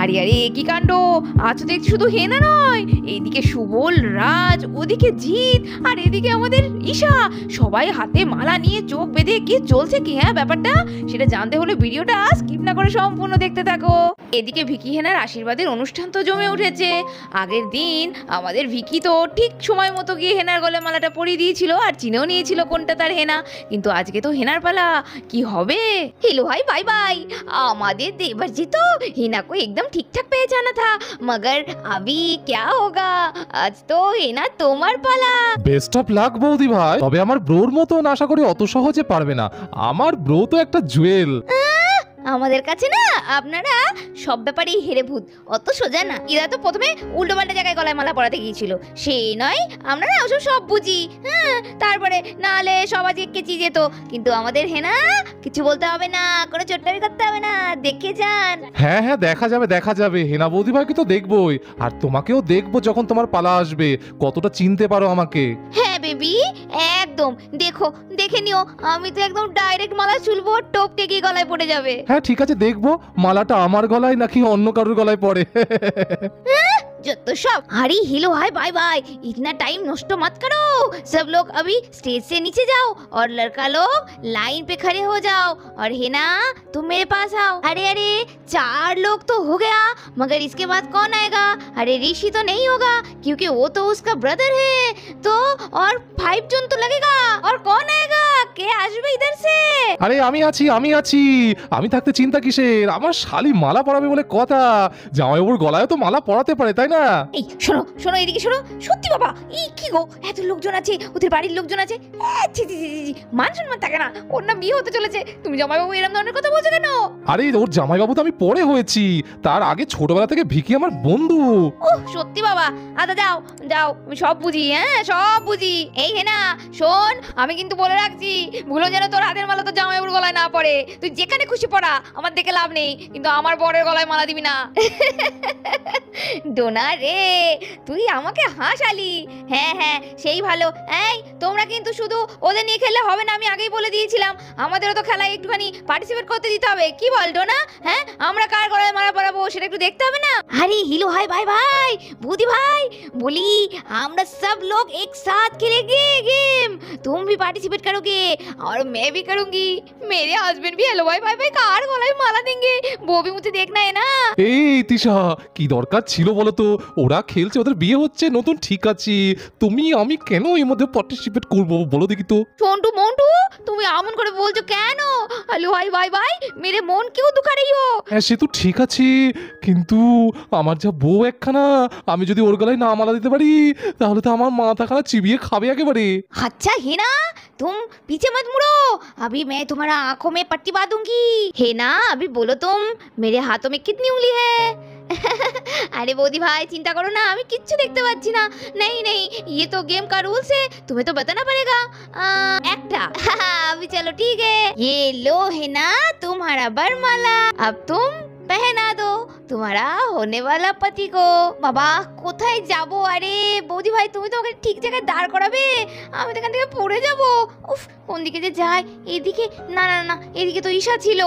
আরে আরে কি কাণ্ড! আজ তো দেখছি শুধু হেনা নয়, এইদিকে সুবল, রাজ, ওদিকে জিৎ, আর এদিকে আমাদের ঈশা। সবাই হাতে মালা নিয়ে চোখ বেঁধে কি চলছে কি ব্যাপারটা সেটা জানতে হলে ভিডিওটা স্কিপ না করে সম্পূর্ণ দেখতে থাকো। এদিকে ভিকি হেনার আশীর্বাদের অনুষ্ঠান তো জমে উঠেছে। আগের দিন আমাদের ভিকি তো ঠিক সময় মতো গিয়ে হেনার গলায় মালাটা পরিয়ে দিয়েছিল আর চিনেও নিয়েছিল কোনটা তার হেনা। কিন্তু আজকে তো হেনার পালা, কি হবে? Hello hi bye bye. हमारे देवर जी तो हिना को एकदम ठीक ठाक पहचाना था, मगर अभी क्या होगा? आज तो हिना তোমার পালা। বেস্ট অফ লাক বৌদি ভাই, তবে আমার ব্রোর মতন আশা করি অত সহজে পারবে না। আমার ব্রো তো একটা জুয়েল। আমাদের কাছে না আপনারা সব ব্যাপারেই হেরে ভূত, অত সোজা না। এরা তো প্রথমে উল্টো পাল্টা জায়গায় গলায় মালা পরাতে গিয়েছিল, সেই নয় আমরা না ওসব সব বুঝি। হ্যাঁ, তারপরে নাহলে সব আজকে কেচি যেত। কিন্তু আমাদের হেনা কিছু বলতে হবে না, কোনো চোট্টামি করতে হবে না, দেখে যান। হ্যাঁ হ্যাঁ, দেখা যাবে দেখা যাবে। হেনা বৌদি ভাইকে তো দেখবোই, আর তোমাকেও দেখবো যখন তোমার পালা আসবে, কতটা চিনতে পারো আমাকে। হ্যাঁ বেবি, একদম দেখো, দেখে নিও। আমি তো একদম ডাইরেক্ট মালা চুলবো, টপকে গিয়ে গলায় পড়ে যাবে। হ্যাঁ ঠিক আছে, দেখবো মালাটা আমার গলায় নাকি অন্য কারোর গলায় পড়ে। যত সব। अरे हेलो हाय बाय बाय, इतना टाइम नष्ट मत करो। सब लोग अभी स्टेज से नीचे जाओ और लड़का लोग लाइन पे खड़े हो जाओ, और हेना तुम मेरे पास आओ। अरे अरे 4 लोग तो हो गया, मगर इसके बाद कौन आएगा? अरे ऋषि तो नहीं होगा क्योंकि वो तो उसका ब्रदर है, तो और 5 जन तो लगेगा। और कौन आएगा? কে আসবে इधर से? আরে আমি আছি আমি আছি, আমি থাকতে চিন্তা কিসের? আমার শালি মালা পরাবে বলে কথা, জামাইবাবুর গলায় তো মালা পরাতে পারে তাই না? এই শোনো শোনো, এদিকে শোনো। সত্যি বাবা, এই কি গো, এত লোকজন আছে, ওদের বাড়ির লোকজন আছে। ছি ছি ছি ছি, মান সম্মান থাকে না। ওর না বিয়ে হতে চলেছে, তুমি জামাইবাবু এরকম ধরনের কথা বলছো কেন? আরে ওর জামাইবাবু তো আমি পরে হয়েছি, তার আগে ছোটবেলা থেকে ভিকি আমার বন্ধু। ওহ সত্যি বাবা, আচ্ছা যাও যাও, আমি সব বুঝি। হ্যাঁ সব বুঝি। এই হেনা শোন, আমি কিন্তু বলে রাখছি, ভুলো যেন তোর হাতের মালা তো জামাইবাবুর গলায় না পড়ে। তুই যেখানে খুশি পড়া, আমার দেখে লাভ নেই, কিন্তু আমার বরের গলায় মালা দিবি না। ডোনা রে, তুই আমাকে হাসালি। হ্যাঁ হ্যাঁ সেই ভালো। এই তোমরা কিন্তু শুধু ওদের নিয়ে খেললে হবে না, আমি আগেই বলে দিয়েছিলাম। আমাদেরও তো খেলায় একটুখানি পার্টিসিপেট করতে দিতে হবে। কি বল ডোনা? হ্যাঁ, আমরা কার গলায় মালা পরাবো সেটা একটু দেখতে হবে না? আরে হিলো हाय बाय बाय, बूदी भाई बोली আমরা सब लोग एक साथ खेलेंगे गेम। तुम भी पार्टिसिपेट करोगे और मैं भी करूंगी। मेरे हस्बैंड भी हेलो हाय बाय बाय कार गलाয় माला देंगे, वो भी मुझे देखना है ना। এই তিশা, কি দরকার ছিল বলো তো? ওরা খেলছে, ওদের বিয়ে হচ্ছে নতুন, ঠিক আছে, তুমি আমি কেন এর মধ্যে পার্টিসিপেট করবো বলো দেখি তো? छोटू मोटू, তুমি আমন করে বলছো কেন? हेलो हाय बाय बाय, मेरे मन क्यों दुखा रही हो? হ্যাঁ সে তো ঠিক আছে, কিন্তু আমার যা বউ একখানা, আমি যদি ওর গলায় না মালা দিতে পারি তাহলে তো আমার মাথাখানা চিবিয়ে খাবে একেবারে। अच्छा हेना, तुम पीछे मत मुड़ो, अभी मैं तुम्हारा आंखों में पट्टी बांधूंगी। हेना अभी बोलो तुम, मेरे हाथों में कितनी उंगली है? अरे बौदी भाई चिंता करो ना, আমি কিচ্ছু দেখতে পাচ্ছি না। नहीं नहीं, ये तो गेम का रूल्स है, तुम्हें तो बताना पड़ेगा। একটা। अभी चलो ठीक है, ये लो हेना तुम्हारा बरमाला, अब तुम पहना दो तुम्हारा होने वाला पति को। বাবা কোথায় যাব? আরে বৌদি ভাই তুমি তো ওকে ঠিক জায়গায় দাঁড় করাবে, আমি তো এখান থেকে পড়ে যাব। উফ, কোন দিকে যে যাই? এদিকে না না না, এদিকে তো ঈশা ছিল।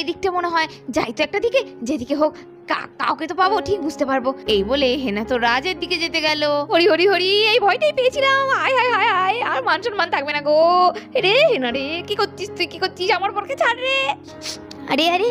এদিকটা মনে হয় যাই তো একটা দিকে, যেদিকে হোক কাউকে তো পাবো, ঠিক বুঝতে পারবো। এই বলে হেনা তো রাজের দিকে যেতে গেল। হরি হরি হরি, এই ভয়টাই পেয়েছিলাম। হায় হায় হায় হায়, আর মান সম্মান থাকবে না গো। রে হেনা রে, কি করছিস তুই? কি করছিস? আমার পরকে ছাড় রে। আরে আরে,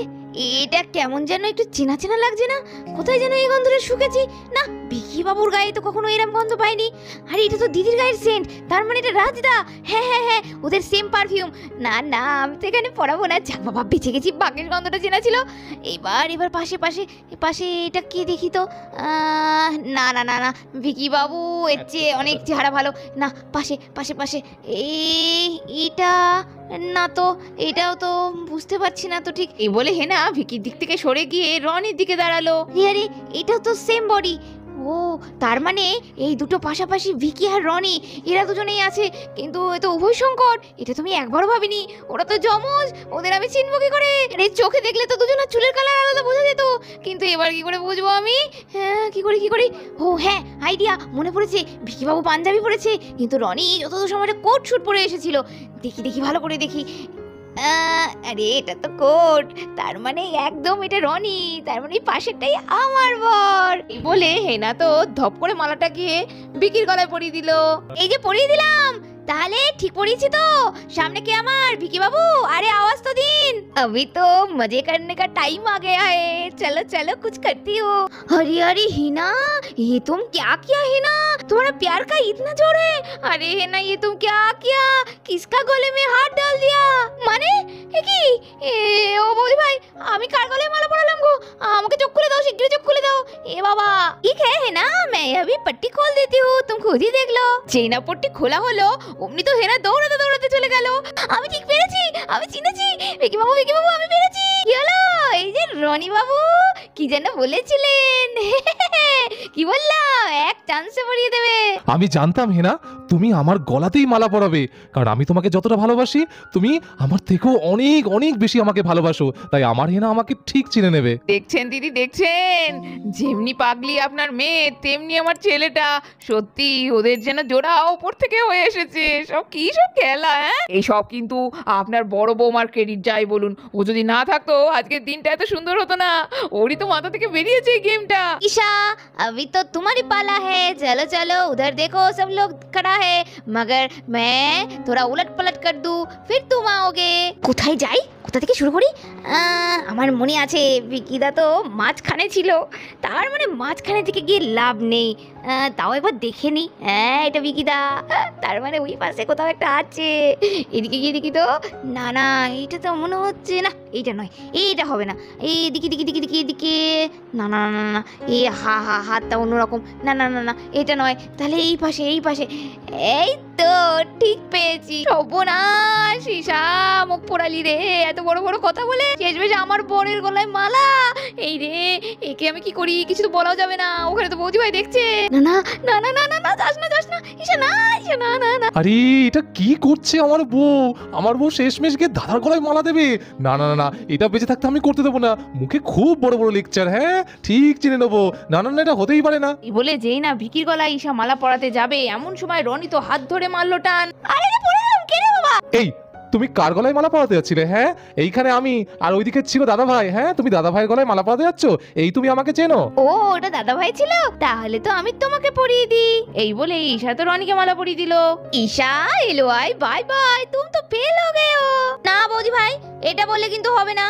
এটা কেমন যেন একটু চেনা চেনা লাগছে না? কোথায় যেন এই গন্ধটা শুকেছি। না, ভিকি বাবুর গায়ে তো কখনো এরকম গন্ধ পাইনি। আরে এটা তো দিদির গায়ের সেন্ট, তার মানে এটা রাজদা। হ্যাঁ হ্যাঁ হ্যাঁ, ওদের সেম পারফিউম। না না, আমি তো এখানে পড়াবো না। যাক বাবা, বেঁচে গেছি, বাঘের গন্ধটা চেনা ছিল। এবার পাশে পাশে পাশে এটা কি দেখি তো। না না না না, ভিকি বাবু এর চেয়ে অনেক চেহারা ভালো। না, পাশে পাশে পাশে এটা না তো, এটাও তো বুঝতে পারছি না তো ঠিক। এই বলে হেনা ভিকির দিক থেকে সরে গিয়ে রনির দিকে দাঁড়ালো। আরে এটাও তো সেম বডি। ও তার মানে এই দুটো পাশাপাশি ভিকি আর রনি এরা দুজনেই আছে, কিন্তু এ তো উভয় সংকট। এটা তুমি একবারও ভাবিনি? ওরা তো জমজ, ওদের আমি চিনবো কি করে? আরে চোখে দেখলে তো দুজনের চুলের কালার আলাদা বোঝা যেত, কিন্তু এবার কি করে বুঝবো আমি? হ্যাঁ কি করে? ও হ্যাঁ, আইডিয়া মনে পড়েছে, ভিকি বাবু পাঞ্জাবি পরেছে, কিন্তু রনি যতদূর সময় কোট শুট পরে এসেছিল। দেখি ভালো করে দেখি। আরে এটা তো কোট, তার মানে একদম এটা রনি, তার মানে এই পাশেরটাই আমার বর। এই বলে হেনা তো ধপ করে মালাটা গিয়ে বিকির গলায় পরিয়ে দিল। এই যে পরিয়ে দিলাম, তাহলে ঠিক পড়িয়েছি তো? সামনে কে আমার ভিকি বাবু? अरे आवाज तो दिन, अभी तो मजे करने का टाइम आ गया है, चलो चलो कुछ करती हो। अरे अरे हिना, ये तुम क्या किया हिना? तुम्हारा प्यार का इतना जोर है? अरे हिना ये तुम क्या किया? किसका गले में हाथ डाल दिया? माने এ কি? ও বৌদি ভাই, আমি কার গলায় মালা পরালাম গো? আমাকে চোখ খুলে দাও, শিগগিরই চোখ খুলে দাও। এ বাবা, ঠিক है ना, मैं अभी पट्टी खोल देती हूँ, तुम खुद ही देख लो। যেই না পট্টি খোলা হলো অমনি তো হেনা দৌড়াতে দৌড়াতে চলে গেল। আমি ঠিক পেরেছি, আমি চিনেছি, ভিকি বাবু আমি পেরেছি। কি হলো? এই যে রনি বাবু কি যেন বলেছিলেন, কি বললাম, এক চান্সে পরিয়ে দেবে। আমি জানতাম হেনা তুমি আমার গলাতেই মালা পরাবে, কারণ আমি তোমাকে যতটা ভালোবাসি তুমি আমার থেকেও অনেক অনেক বেশি আমাকে ভালোবাসো, তাই আমার হেনা আমাকে ঠিক চিনে নেবে। দেখছেন দিদি, দেখছেন যেমনি পাগলি আপনার মেয়ে তেমনি আমার ছেলেটা। সত্যি ওদের যেন জোড়া ওপর থেকে হয়ে এসেছে। সব কি সব খেলা, হ্যাঁ? এই সব কিন্তু আপনার বড় বৌমার ক্রেডিট, যাই বলুন। ও যদি না থাকতো আজকের দিনটা এত সুন্দর হতো না। ওরই তো মাথা থেকে বেরিয়েছে এই গেমটা। ईशा अभी तो तुम्हारी पाला है, चलो चलो उधर देखो सब लोग खड़ा है, मगर मैं थोड़ा उलट पलट कर दूं फिर तुम आओगे। কোথায় যাই, কোথা থেকে শুরু করি? আমার মনে আছে বিকিদা তো মাঝখানে ছিল, তার মানে মাঝখানে থেকে গিয়ে লাভ নেই। তাও একবার দেখে নি। হ্যাঁ এটা বিকিদা, তার মানে ওই পাশে কোথাও একটা আছে। এদিকে গিয়ে দেখি তো, না না এইটা তো মনে হচ্ছে না, এইটা নয়, এইটা হবে না। এইদিকে দিকে দিকে দিকে এদিকে, না না না না, এই হাতটা অন্যরকম, না না না না এটা নয়, তাহলে এই পাশে এই পাশে। এই তো ঠিক পেয়েছি। সর্বনাশ, ঈশা মুখ পোড়ালি রে, এত বড় বড় কথা বলে শেষমেশ আমার বরের গলায় মালা। এই রে, একে আমি কি করি? কিছু তো বলাও যাবে না, ওখানে তো বৌদি ভাই দেখছে। না না না না না না না, যাস না যাস না ঈশা, না ঈশা, না না না। আরে এটা কি করছে আমার বউ? আমার বউ শেষমেশ গিয়ে দাদার গলায় মালা দেবে? না না না না, এটা বেঁচে থাকতে আমি করতে দেবো না। মুখে খুব বড় বড় লেকচার, হ্যাঁ ঠিক চিনে নেবো। না না না, এটা হতেই পারে না। এই বলে যেই না ভিকির গলায় ঈশা মালা পরাতে যাবে, এমন সময় রনি তো হাত ধরে মারলো টান। আরে রে পড়ে গেলাম, কে রে বাবা? এই তুমি কার গলায় মালা পরাতে যাচ্ছিলে? হ্যাঁ এইখানে আমি, আর ওইদিকে ছিল দাদা ভাই। হ্যাঁ তুমি দাদা ভাইয়ের গলায় মালা পরাতে যাচ্ছ? এই তুমি আমাকে চেনো? ও ওটা দাদা ভাই ছিল, তাহলে তো আমি তোমাকে পরিয়ে দিই। এই বলে ঈশা তো রনিকে মালা পরিয়ে দিল। ঈশা এলো আই, বাই বাই, তুম তো ফেল হো গয়ে হো। না বৌদি ভাই, এটা বললে কিন্তু হবে না।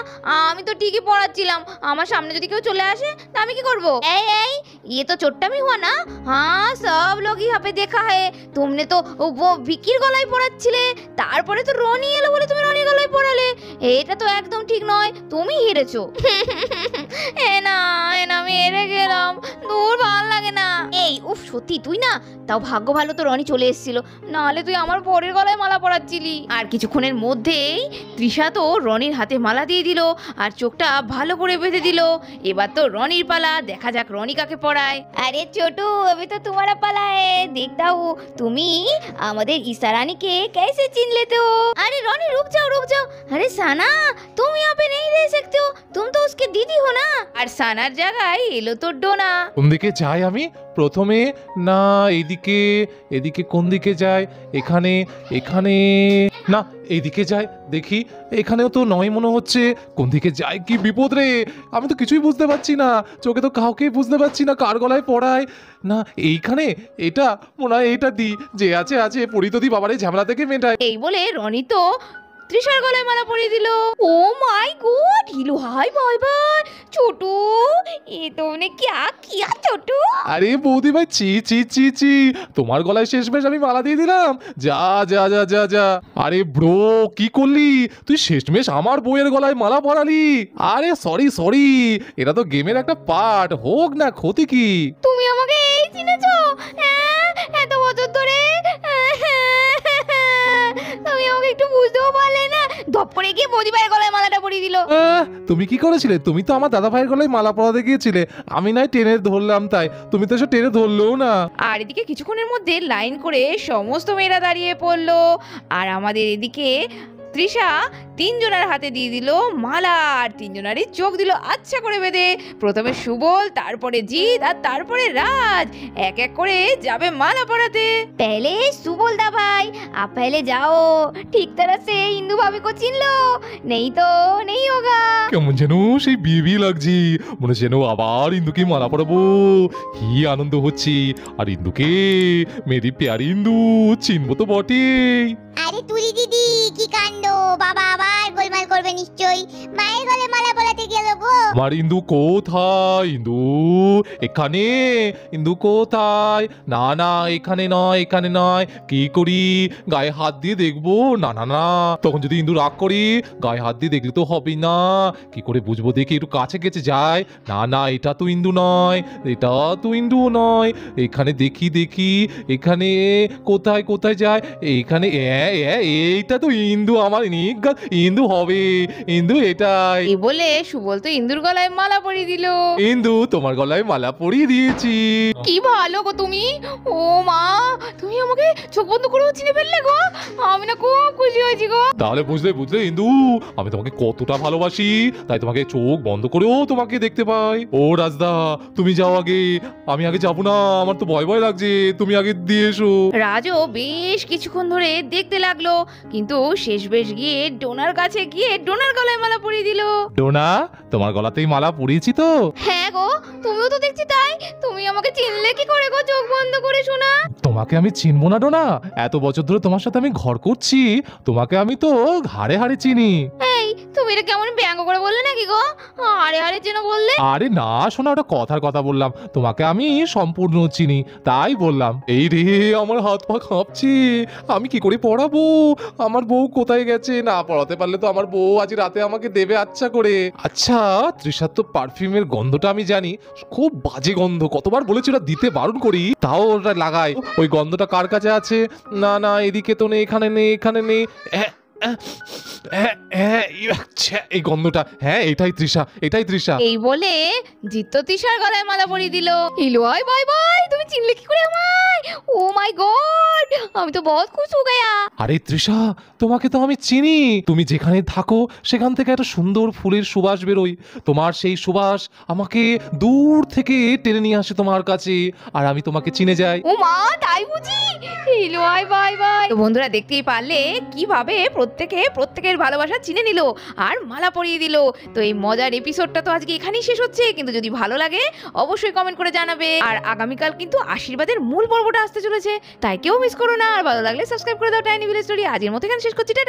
আমি তো ঠিকই পড়াচ্ছিলাম, আমার সামনে যদি কেউ চলে আসে তা আমি কি করব? এই এই, ये तो चोट्टामी हुआ ना। हाँ सब लोग यहाँ पे देखा है, तुमने तो वो ভিকির গলায় পড়াচ্ছিলে, তারপরে তো রনি এলো বলে তুমি রনি গলায় পড়ালে। এটা তো একদম ঠিক নয়, তুমি হেরেছো। এ না আমি হেরে গেলাম, দূর ভালো লাগে না। এই উফ, সত্যি তুই না, তাও ভাগ্য ভালো তো রনি চলে এসেছিল, নাহলে তুই আমার বরের গলায় মালা পরাচ্ছিলি। আর কিছুক্ষণের মধ্যেই তৃষা তো রনির হাতে মালা দিয়ে দিল আর চোখটা ভালো করে বেঁধে দিল। এবার তো রনির পালা, দেখা যাক রনি কাকে পড়ায়। আরে ছোটু, अभी तो तुम्हारा पाला है, देखता हूँ তুমি আমাদের ঈশা রানীকে कैसे चिन लेते हो। अरे रॉनी रुक जाओ। अरे साना तुम यहाँ पे नहीं रह सकते हो, तुम तो उसके दीदी हो ना। আর সানার জায়গায় এলো তো ডোনা। কোন দিকে যাই আমি প্রথমে? না এদিকে, এদিকে কোন দিকে যায়? এখানে, এখানে না, এইদিকে যায় দেখি। এখানেও তো নয় মনে হচ্ছে। কোন দিকে যায়? কি বিপদ রে, আমি তো কিছুই বুঝতে পারছি না। চোখে তো কাউকেই বুঝতে পারছি না কার গলায় পড়ায়। না এইখানে, এটা মনে হয় এটা দি, যে আছে আছে, পড়ি তো দি বাবারে, ঝামেলা থেকে মেটায়। এই বলে রনি তো তৃষার গলায় মালা পরিয়ে দিল। ओ माय गॉड, हिलो हाय बाय बाय। छोटू ये तुमने क्या किया छोटू? আরে বৌদি ভাই, চি চি চি চি, তোমার গলায় শেষমেশ আমি মালা দিয়ে দিলাম। যা যা যা যা যা। আরে ব্রো, কি করলি তুই? শেষমেশ আমার বউয়ের গলায় মালা পরালি। আরে সরি সরি, এটা তো গেমের একটা পার্ট, হোক না ক্ষতি কি। তুমি আমাকে এই চিনেছো? এত বছর ধরে তুমি আমাকে একটু বুঝতেও পারলে না, ধপ করে গিয়ে বৌদি ভাইয়ের গলায় মালাটা পরিয়ে দিল। তুমি কি করেছিলে? তুমি তো আমার দাদা ভাইয়ের গলায় মালা পরাতে গিয়েছিলে, আমি নাই টেনে ধরলাম, তাই তুমি তো এসে টেনে ধরলেও না। আর এদিকে কিছুক্ষণের মধ্যে লাইন করে সমস্ত মেয়েরা দাঁড়িয়ে পড়লো। আর আমাদের এদিকে তৃষা তিনজনের হাতে দিয়ে দিল মালা, আর তিনজনারই চোখ দিল আচ্ছা করে বেঁধে। প্রথমে সুবল, তারপরে জিৎ, আর তারপরে রাজ এক এক করে যাবে মালা পরাতে। पहले सुबोल दा भाई, आप पहले जाओ, ठीक तरह से इंदु भाभी को चिन लो, नहीं तो नहीं होगा। কেমন যেন সেই বিয়ে বিয়ে লাগছে, মনে হচ্ছে যেন আবার ইন্দুকে মালা পরাবো। কি আনন্দ হচ্ছে, আর ইন্দুকে, মেরি প্যারি ইন্দু, চিনবো তো বটেই। আরে তুলি দিদি কি কাণ্ড, বাবা আবার গোলমাল করবে নিশ্চয়ই, মায়ের গলে মালা পরাতে গেল গো। আমার ইন্দু কোথায়? ইন্দু এখানে? ইন্দু কোথায়? না না, এখানে নয়, এখানে নয়। কি করি, গায়ে হাত দিয়ে দেখবো? না না না, তখন যদি ইন্দু রাগ করি, গায়ে হাত দিয়ে দেখলে তো হবে না। কি করে বুঝবো, দেখি একটু কাছে গেছে যায়। না না, এটা তো ইন্দু নয়, এটা তো ইন্দু নয়। এখানে দেখি দেখি, এখানে কোথায় কোথায় যায়? এইখানে এইটা তো ইন্দু, আমার নিজ্ঞা ইন্দু হবে, ইন্দু এটাই। এই বলে সুবল তো ইন্দুর গলায় মালা পরিয়ে দিল। ইন্দু, তোমার গলায় মালা পরিয়ে দিয়েছি। কি ভালো গো তুমি, ও মা, তুমি আমাকে চোখ বন্ধ করেও চিনে ফেললে গো, আমি না খুব খুশি হয়েছি গো। তাহলে বুঝলে বুঝলে ইন্দু, আমি তোমাকে কতটা ভালোবাসি, তাই তোমাকে চোখ বন্ধ করেও তোমাকে দেখতে পাই। ও রাজদা, তুমি যাও আগে, আমি আগে যাবো না, আমার তো ভয় ভয় লাগছে, তুমি আগে দিয়ে এসো। রাজও বেশ কিছুক্ষণ ধরে দেখতে লাগলো, কিন্তু শেষ বেশ গিয়ে ডোনার কাছে গিয়ে ডোনার গলায় মালা পরিয়ে দিল। ডোনা, তোমার গলাতেই মালা পরিয়েছি তো। হ্যাঁ গো, তুমিও তো দেখছি তাই, তুমি আমাকে চিনলে কি করে গো চোখ বন্ধ করে শোনা? তোমাকে আমি চিনবো না ডোনা, এত বছর ধরে তোমার সাথে আমি ঘর করছি, তোমাকে আমি তো হাড়ে হাড়ে চিনি। এই, তুমি এটা কেমন ব্যঙ্গ করে বললে নাকি গো? আরে আরে যেন বললে। আরে না শোনা, ওটা কথার কথা বললাম, তোমাকে আমি সম্পূর্ণ চিনি তাই বললাম। এই রে, আমার হাত পা কাঁপছে, আমি কি করে পড়াবো? আমার বউ কোথায় গেছে? না পড়াতে পারলে তো আমার বউ আজ রাতে আমাকে দেবে আচ্ছা করে। আচ্ছা, তৃষার তো পারফিউমের গন্ধটা আমি জানি, খুব বাজে গন্ধ, কতবার বলেছি ওটা দিতে বারণ করি, তাও ওটা লাগাই। ওই গন্ধটা কার কাছে আছে? না না, এদিকে তো নেই, এখানে নেই, এখানে নেই। এই গন্ধটা, হ্যাঁ এটাই তৃষা, এটাই তৃষা। এই বলে জিৎ তৃষার গলায় মালা পরিয়ে দিল। ইলো আয় বাই বাই, তুমি চিনলে কি করে আমায়? ও মাই গড, আমি তো বহুত খুশ হয়ে গয়া। আরে তৃষা, তোমাকে তো আমি চিনি, তুমি যেখানে থাকো সেখান থেকে একটা সুন্দর ফুলের সুবাস বেরোয়, তোমার সেই সুবাস আমাকে দূর থেকে টেনে নিয়ে আসে তোমার কাছে, আর আমি তোমাকে চিনে যাই। ও মা, তাই বুঝি? ইলো আয় বাই বাই। তো বন্ধুরা দেখতেই পারলে কিভাবে প্রত্যেকের ভালোবাসা চিনে নিল আর মালা পরিয়ে দিল। তো এই মজার এপিসোডটা তো আজকে এখানেই শেষ হচ্ছে, কিন্তু যদি ভালো লাগে অবশ্যই কমেন্ট করে জানাবে। আর আগামীকাল কিন্তু আশীর্বাদের মূল পর্বটা আসতে চলেছে, তাই কেউ মিস করো না। আর ভালো লাগলে সাবস্ক্রাইব করে দাও টাইনি ভিলেজ স্টোরি। আজকের মতো এখানে শেষ করছি, টাটা।